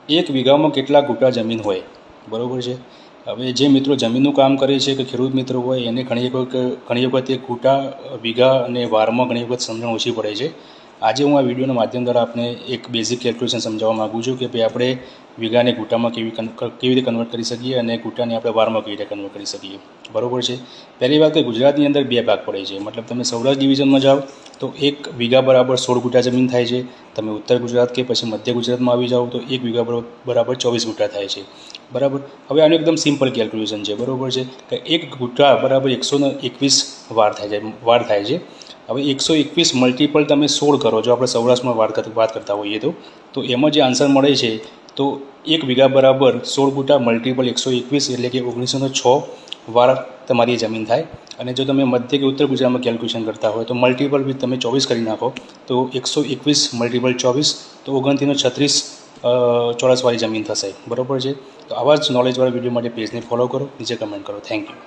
એક વીઘામાં કેટલા ગુંઠા જમીન હોય, બરાબર છે। હવે જે મિત્રો જમીનનું કામ કરે છે કે ખેડૂત મિત્રો હોય એને ઘણી વખત એક ગુંઠા, વીઘા અને વારમાં ઘણી વખત સમજણ ઓછી પડે છે। આજે હું આ વિડીયોના માધ્યમ દ્વારા આપને એક બેઝિક કેલ્ક્યુલેશન સમજાવવા માગું છું કે ભાઈ આપણે વીઘાને ગુંઠામાં કેવી રીતે કન્વર્ટ કરી શકીએ અને ગુંઠાને આપણે વારમાં કેવી રીતે કન્વર્ટ કરી શકીએ, બરાબર છે। પહેલી વાત કે ગુજરાતની અંદર બે ભાગ પડે છે, મતલબ તમે સૌરાષ્ટ્ર ડિવિઝનમાં જાઓ તો એક વીઘા બરાબર 16 ગુંઠા જમીન થાય છે। તમે ઉત્તર ગુજરાત કે પછી મધ્ય ગુજરાતમાં આવી જાઓ તો એક વીઘા બરાબર 24 ગુંઠા થાય છે, બરાબર। હવે આનું એકદમ સિમ્પલ કેલ્ક્યુલેશન છે, બરાબર છે, કે એક ગુંઠા બરાબર 121 વાર થાય છે। હવે 121 મલ્ટિપલ તમે 16 કરો, જો આપણે સૌરાષ્ટ્રમાં વાત કરતા હોઈએ તો એમાં જે આન્સર મળે છે તો એક વીઘા બરાબર 16 ગુંઠા મલ્ટિપલ 121 એટલે કે 1906 વાર તમારી જમીન થાય। અને જો તમે મધ્ય કે ઉત્તર ગુજરાતમાં કેલ્ક્યુલેશન કરતા હોય તો મલ્ટિપલ બી તમે 24 કરી નાખો તો 121 મલ્ટિપલ 24 તો 2936 ચોરસવાળી જમીન થશે, બરાબર છે। તો આવા જ નોલેજવાળા વિડીયો માટે પેજને ફોલો કરો, નીચે કમેન્ટ કરો। Thank you.